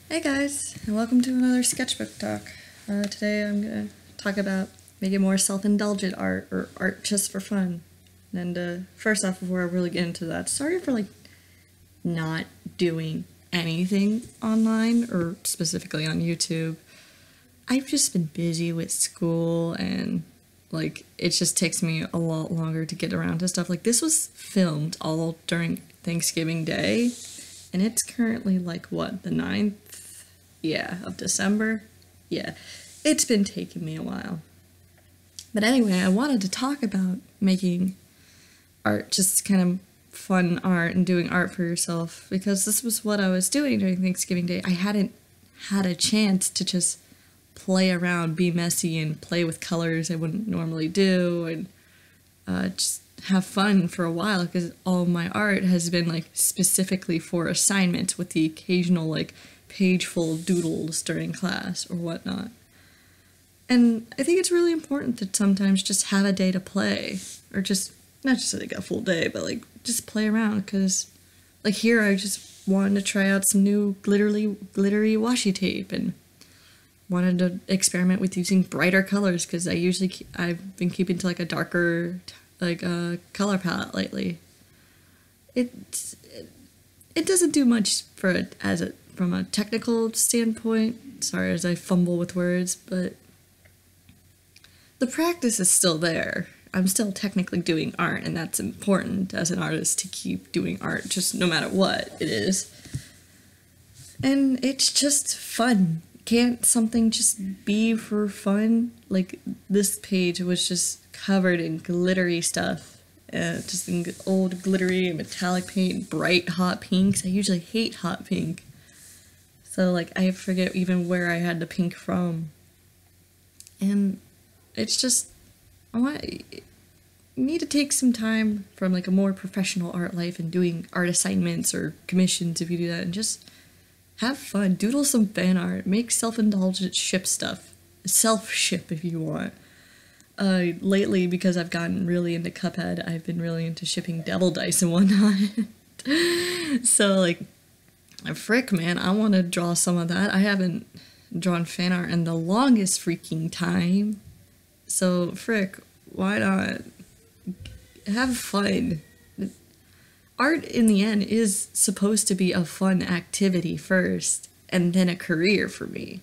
Hey guys, and welcome to another sketchbook talk. Today I'm going to talk about making more self-indulgent art, or art just for fun. And first off, before I really get into that, sorry for not doing anything online, or specifically on YouTube. I've just been busy with school, and it just takes me a lot longer to get around to stuff. This was filmed all during Thanksgiving Day, and it's currently the 9th? Yeah, of December. Yeah, it's been taking me a while. But anyway, I wanted to talk about making art, just kind of fun art and doing art for yourself, because this was what I was doing during Thanksgiving Day. I hadn't had a chance to just play around, be messy, and play with colors I wouldn't normally do, and just have fun for a while, because all my art has been specifically for assignments, with the occasional page full of doodles during class or whatnot. And I think it's really important to sometimes just have a day to play, or just not just a full day, but just play around, because here I just wanted to try out some new glittery washi tape, and wanted to experiment with using brighter colors, because I've been keeping to a darker color palette lately. It doesn't do much from a technical standpoint. Sorry as I fumble with words, but the practice is still there. I'm still technically doing art, and that's important as an artist, to keep doing art, just no matter what it is. And it's just fun. Can't something just be for fun? This page was just covered in glittery stuff, just in old glittery and metallic paint, bright hot pinks. I usually hate hot pink, so I forget even where I had the pink from. And it's just, you need to take some time from a more professional art life and doing art assignments or commissions, if you do that, and just have fun, doodle some fan art, make self-indulgent ship stuff, self-ship if you want. Lately, because I've gotten really into Cuphead, I've been really into shipping devil dice and whatnot. So frick man, I want to draw some of that. I haven't drawn fan art in the longest freaking time. So frick, why not? Have fun. Art, in the end, is supposed to be a fun activity first, and then a career for me.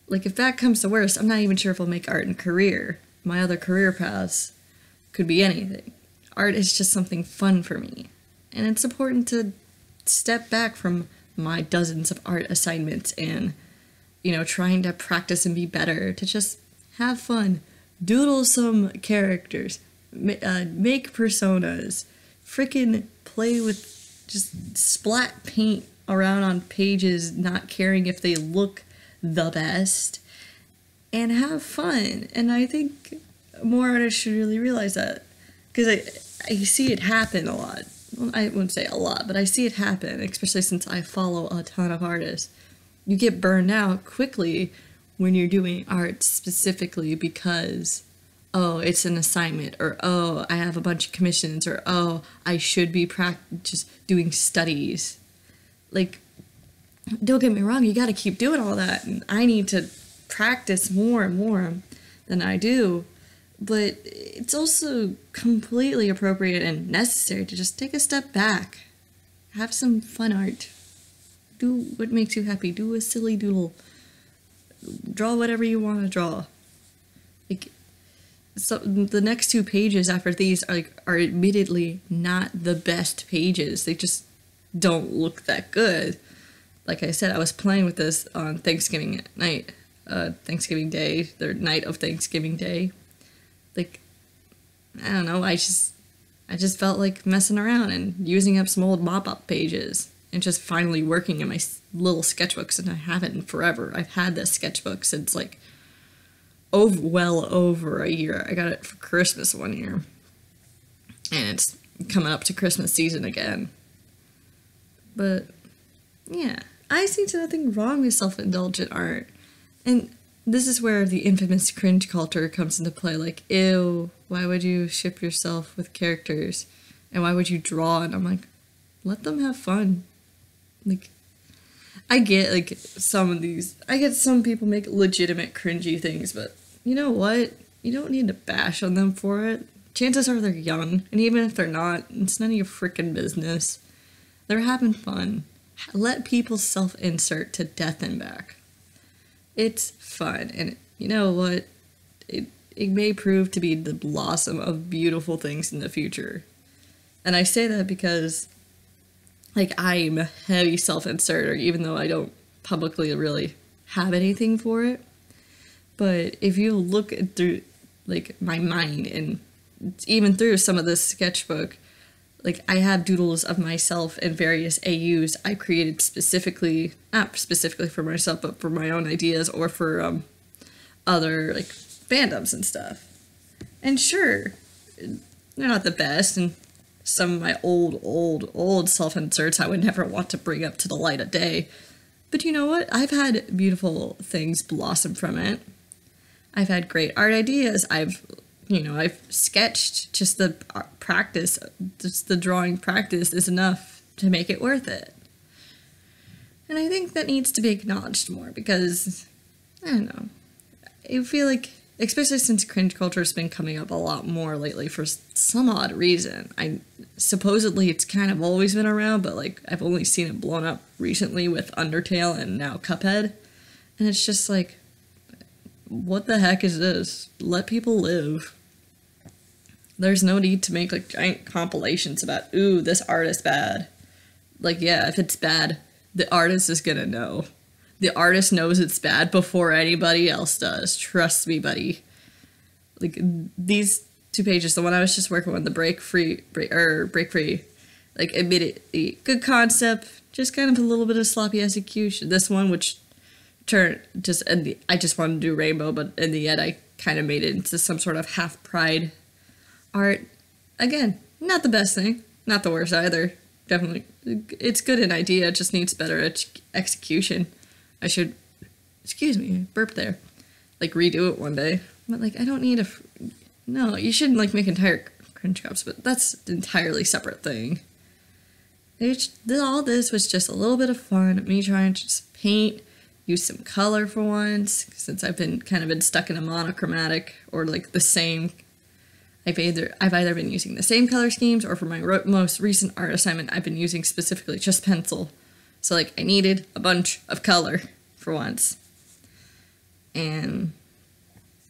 If that comes to worst, I'm not even sure if I'll make art a career. My other career paths could be anything. Art is just something fun for me. And it's important to step back from my dozens of art assignments and, trying to practice and be better, to just have fun. Doodle some characters. Make personas. Frickin' play with, just splat paint around on pages, not caring if they look the best, and have fun. And I think more artists should really realize that, because I see it happen a lot. Well, I wouldn't say a lot, but I see it happen, especially since I follow a ton of artists. You get burned out quickly when you're doing art specifically because, oh, it's an assignment, or oh, I have a bunch of commissions, or oh, I should be just doing studies. Don't get me wrong, you gotta keep doing all that, and I need to practice more and more than I do, but it's also completely appropriate and necessary to just take a step back. Have some fun art. Do what makes you happy. Do a silly doodle. Draw whatever you want to draw. So the next two pages after these are admittedly not the best pages. They just don't look that good. Like I said, I was playing with this on Thanksgiving night, Thanksgiving Day, the night of Thanksgiving Day. I don't know, I just felt like messing around and using up some old mop-up pages and just finally working in my little sketchbooks, and I haven't in forever. I've had this sketchbook since well over a year. I got it for Christmas one year, and it's coming up to Christmas season again. But yeah, I see nothing wrong with self-indulgent art, and this is where the infamous cringe culture comes into play. Ew, why would you ship yourself with characters, and why would you draw? And I'm let them have fun. I get like some of these. I get some people make legitimate cringy things, but you know what? You don't need to bash on them for it. Chances are they're young, and even if they're not, it's none of your freaking business. They're having fun. Let people self-insert to death and back. It's fun, and you know what? It may prove to be the blossom of beautiful things in the future. And I say that because, like, I'm a heavy self-inserter, even though I don't publicly really have anything for it. But if you look through, like, my mind, and even through some of this sketchbook, like, I have doodles of myself and various AUs I created specifically, not specifically for myself, but for my own ideas or for other, like, fandoms and stuff. And sure, they're not the best, and some of my old self-inserts I would never want to bring up to the light of day. But you know what? I've had beautiful things blossom from it. I've had great art ideas. I've sketched. Just the practice, just the drawing practice is enough to make it worth it. And I think that needs to be acknowledged more because, I don't know, I feel like, especially since cringe culture has been coming up a lot more lately for some odd reason. Supposedly it's kind of always been around, but like I've only seen it blown up recently with Undertale and now Cuphead. And it's just like, what the heck is this? Let people live. There's no need to make like giant compilations about, ooh, this art is bad. Like, yeah, if it's bad, the artist is gonna know. The artist knows it's bad before anybody else does. Trust me, buddy. Like, these 2 pages, the one I was just working with, the break free, like, immediately, good concept, just kind of a little bit of sloppy execution. This one, which I just wanted to do rainbow, but in the end, I kind of made it into some sort of half pride art. Again, not the best thing, not the worst either. Definitely, it's good in idea, it just needs better execution. I should, excuse me, burp there, like redo it one day. But like, I don't need no, you shouldn't like make entire cringe cups, but that's an entirely separate thing. All this was just a little bit of fun, me trying to just paint, use some color for once, since I've been stuck in a monochromatic or like the same. I've either been using the same color schemes, or for my most recent art assignment, I've been using specifically just pencil. So like I needed a bunch of color for once. And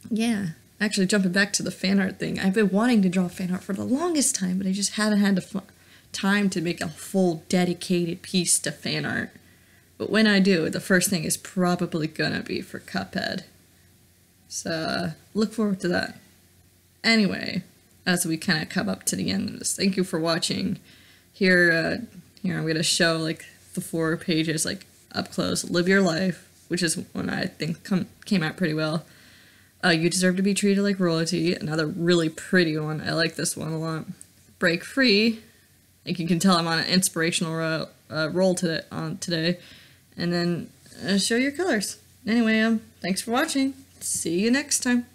yeah, actually jumping back to the fan art thing, I've been wanting to draw fan art for the longest time, but I just haven't had the time to make a full dedicated piece to fan art. But when I do, the first thing is probably gonna be for Cuphead. So look forward to that. Anyway, as we kind of come up to the end of this, thank you for watching. Here I'm gonna show like the 4 pages like up close. Live Your Life, which is one I think came out pretty well. You Deserve to Be Treated Like Royalty, another really pretty one. I like this one a lot. Break Free, like you can tell I'm on an inspirational roll today. And then Show Your Colors. Anyway, thanks for watching. See you next time.